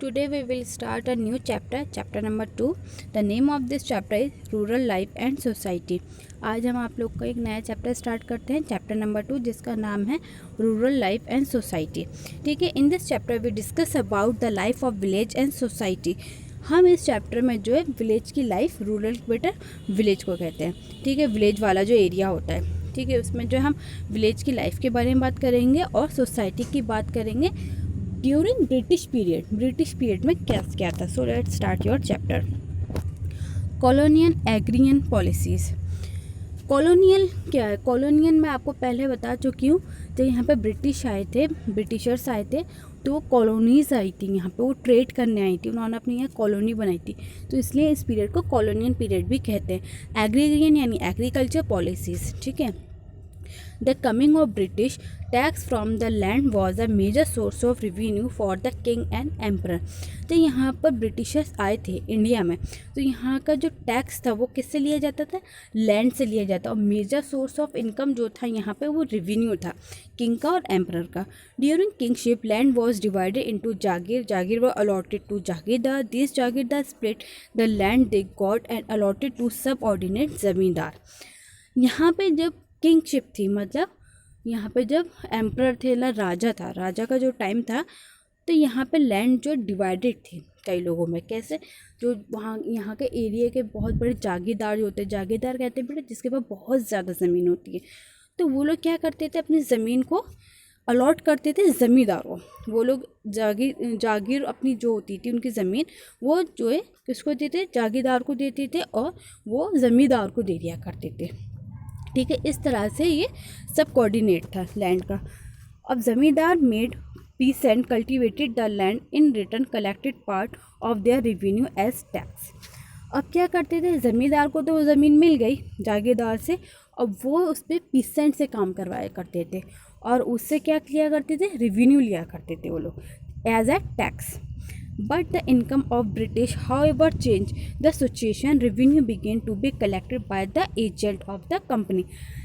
Today we will start a new chapter, chapter number 2. The name of this chapter is Rural Life and Society. आज हम आप लोग को एक नया चैप्टर स्टार्ट करते हैं, चैप्टर नंबर 2, जिसका नाम है रूरल लाइफ एंड सोसाइटी. ठीक है, in this chapter we discuss about the life of village and society. हम इस चैप्टर में जो है विलेज की लाइफ, रूरल बेटर विलेज को कहते हैं. ठीक है, विलेज वाला जो एरिया होता है, ठीक है, उसमें जो हम विलेज की लाइफ के बारे में बात करेंगे और सोसाइटी की बात करेंगे ड्यूरिंग ब्रिटिश पीरियड में क्या था. So let's start your chapter. Colonial agrarian policies. Colonial क्या है? कॉलोनियल मैं आपको पहले बता चुकी हूँ. जब यहाँ पे ब्रिटिशर्स आए थे तो वो कॉलोनीज़ आई थी, यहाँ पे वो ट्रेड करने आई थी, उन्होंने अपनी यहाँ कॉलोनी बनाई थी, तो इसलिए इस पीरियड को कॉलोनियल पीरियड भी कहते हैं. एग्रीरियन यानी एग्रीकल्चर पॉलिसीज़. ठीक है, The coming of British tax from the land was a major source of revenue for the king and emperor. तो यहाँ पर ब्रिटिशर्स आए थे इंडिया में, तो यहाँ का जो टैक्स था वो किससे लिया जाता था? लैंड से लिया जाता. और मेजर सोर्स ऑफ इनकम जो था यहाँ पे वो रेवेन्यू था, किंग का और एम्परर का. During kingship land was divided into jagir were allotted to jagirdar. This jagirdar split the land they got and allotted to subordinate zamindar. यहाँ पे जब किंगशिप थी, मतलब यहाँ पे जब एम्परर थे ना, राजा का जो टाइम था, तो यहाँ पे लैंड जो डिवाइडेड थी कई लोगों में. कैसे? जो वहाँ यहाँ के एरिया के बहुत बड़े जागीरदार जो होते हैं, जागीरदार कहते हैं बेटा जिसके पास बहुत ज़्यादा ज़मीन होती है, तो वो लोग क्या करते थे, अपनी ज़मीन को अलॉट करते थे ज़मींदारों. वो लोग जागीर अपनी जो होती थी उनकी ज़मीन, वो जो है किसको देते? जागीरदार को देते थे और वो ज़मींदार को दे दिया करते थे. ठीक है, इस तरह से ये सब कोऑर्डिनेट था लैंड का. अब zamindar made peace and cultivated the land in return collected part of their revenue as tax. अब क्या करते थे, ज़मींदार को तो वो ज़मीन मिल गई जागीरदार से, अब वो उस पर पीसेंट से काम करवाया करते थे और उससे क्या किया करते थे? रेवेन्यू लिया करते थे वो लोग as a tax. But the income of British, however, changed the situation. Revenue began to be collected by the agent of the company.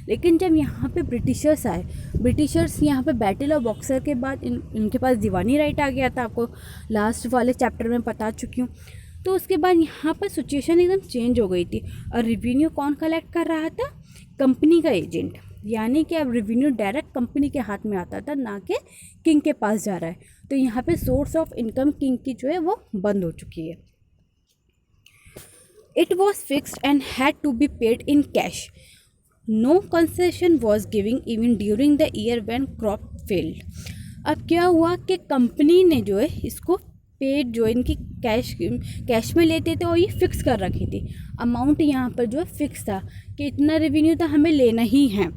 लेकिन जब यहाँ पे ब्रिटिशर्स यहाँ पे बैटल ऑफ बॉक्सर के बाद इनके पास दीवानी राइट आ गया था, आपको लास्ट वाले चैप्टर में बता चुकी हूँ. तो उसके बाद यहाँ पर सिचुएशन एकदम चेंज हो गई थी और रेवेन्यू कौन कलेक्ट कर रहा था? कंपनी का एजेंट. यानी कि अब रेवेन्यू डायरेक्ट कंपनी के हाथ में आता था, ना कि किंग के पास जा रहा है. तो यहाँ पे सोर्स ऑफ इनकम किंग की जो है वो बंद हो चुकी है. It was fixed and had to be paid in cash. No concession was giving even during the year when crop failed. अब क्या हुआ कि कंपनी ने जो है इसको पेड जो इनकी कैश में लेते थे और ये फिक्स कर रखी थी. अमाउंट यहाँ पर जो है फिक्स था कि इतना रेवेन्यू तो हमें लेना ही है.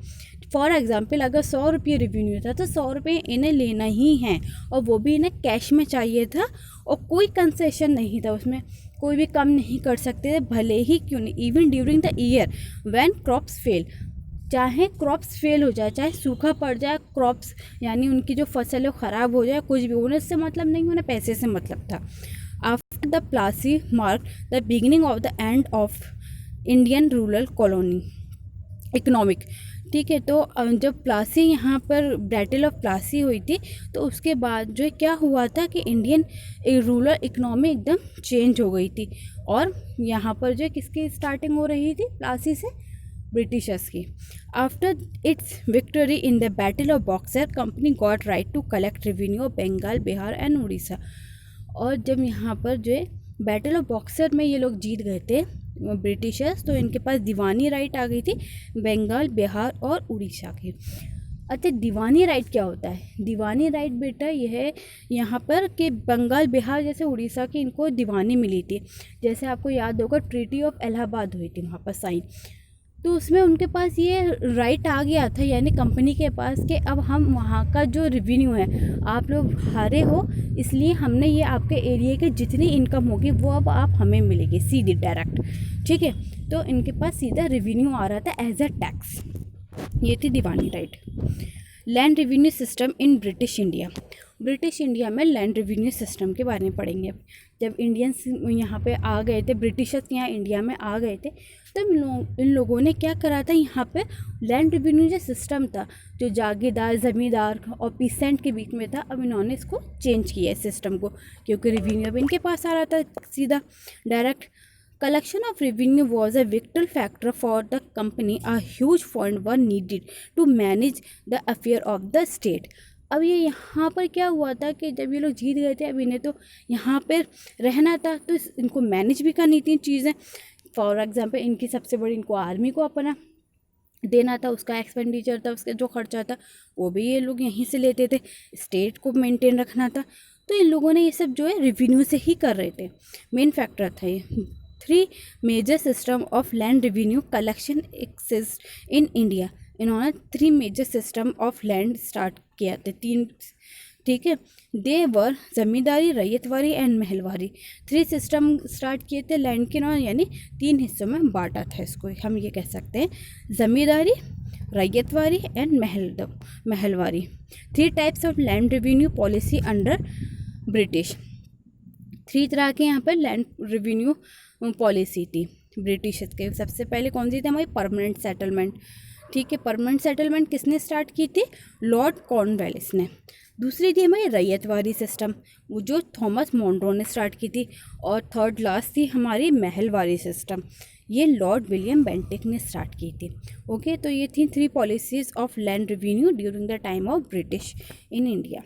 फॉर एग्ज़ाम्पल अगर 100 रुपये रेवेन्यू था तो 100 रुपये इन्हें लेना ही है, और वो भी इन्हें कैश में चाहिए था और कोई कंसेशन नहीं था, उसमें कोई भी कम नहीं कर सकते थे भले ही क्यों नहीं. Even during the year when crops fail, चाहे क्रॉप्स फेल हो जाए, चाहे सूखा पड़ जाए, क्रॉप्स यानी उनकी जो फसल है ख़राब हो जाए, कुछ भी, उन्हें इससे मतलब नहीं, उन्हें पैसे से मतलब था. After the Plassey mark the beginning of the end of Indian rural colony economic. ठीक है, तो जब प्लासी यहाँ पर बैटल ऑफ प्लासी हुई थी तो उसके बाद जो क्या हुआ था कि इंडियन रूरल इकोनॉमी एकदम चेंज हो गई थी. और यहाँ पर जो किसकी स्टार्टिंग हो रही थी? प्लासी से, ब्रिटिशर्स की. After its victory in the battle of Buxar company got right to collect revenue of Bengal, Bihar and Orissa. और जब यहाँ पर जो है बैटल ऑफ बॉक्सर में ये लोग जीत गए थे ब्रिटिशर्स, तो इनके पास दीवानी राइट आ गई थी बंगाल, बिहार और उड़ीसा की. अच्छा, दीवानी राइट क्या होता है? दीवानी राइट बेटा यह है यहाँ पर कि बंगाल, बिहार जैसे उड़ीसा की इनको दीवानी मिली थी. जैसे आपको याद होगा ट्रीटी ऑफ इलाहाबाद हुई थी वहाँ पर साइन, तो उसमें उनके पास ये राइट आ गया था, यानी कंपनी के पास कि अब हम वहाँ का जो रेवेन्यू है, आप लोग हारे हो इसलिए हमने ये आपके एरिया के जितनी इनकम होगी वो अब आप हमें मिलेगी सीधी डायरेक्ट. ठीक है, तो इनके पास सीधा रेवेन्यू आ रहा था एज अ टैक्स. ये थी diwani right. Land revenue system in British India. British India में लैंड रेवेन्यू सिस्टम के बारे में पढ़ेंगे। जब इंडियंस यहाँ पे आ गए थे, ब्रिटिशर्स यहाँ इंडिया में आ गए थे, तब इन लोगों ने क्या करा था, यहाँ पे लैंड रेवेन्यू जो सिस्टम था, जो जागीरदार ज़मींदार और पीसेंट के बीच में था, अब इन्होंने इसको चेंज किया है सिस्टम को, क्योंकि रेवेन्यू अब इनके पास आ रहा था सीधा direct. Collection of revenue was a vital factor for the company. A huge fund was needed to manage the affair of the state. अब ये यहाँ पर क्या हुआ था कि जब ये लोग जीत गए थे, अब इन्हें तो यहाँ पर रहना था, तो इनको मैनेज भी करनी थी चीज़ें। फॉर एग्जांपल इनकी सबसे बड़ी, इनको आर्मी को अपना देना था, उसका एक्सपेंडिचर था, उसका जो खर्चा था वो भी ये लोग यहीं से लेते थे। स्टेट को मेंटेन रखना था, तो इन लोगों ने ये सब जो है रेवेन्यू से ही कर रहे थे। मेन फैक्टर था ये। 3 major system of land revenue collection exist in India. इन्होंने 3 major system of land start किया थे, 3, ठीक है। They were zamindari, ryotwari and mahalwari. 3 system start किए थे लैंड के, यानी 3 हिस्सों में बांटा था इसको, हम ये कह सकते हैं, zamindari, ryotwari and mahalwari. 3 types of land revenue policy under British. 3 तरह के यहाँ पर लैंड रेवेन्यू पॉलिसी थी ब्रिटिश के। सबसे पहले कौन सी थी हमारी, परमानेंट सेटलमेंट, ठीक है। परमानेंट सेटलमेंट किसने स्टार्ट की थी, लॉर्ड कॉर्नवालिस ने। दूसरी थी हमारी रैयतवारी सिस्टम, वो जो थॉमस मॉनरो ने स्टार्ट की थी। और थर्ड लास्ट थी हमारी महलवारी सिस्टम, ये लॉर्ड विलियम बेंटिक ने स्टार्ट की थी। ओके, तो ये थी 3 policies of land revenue during the time of British in India.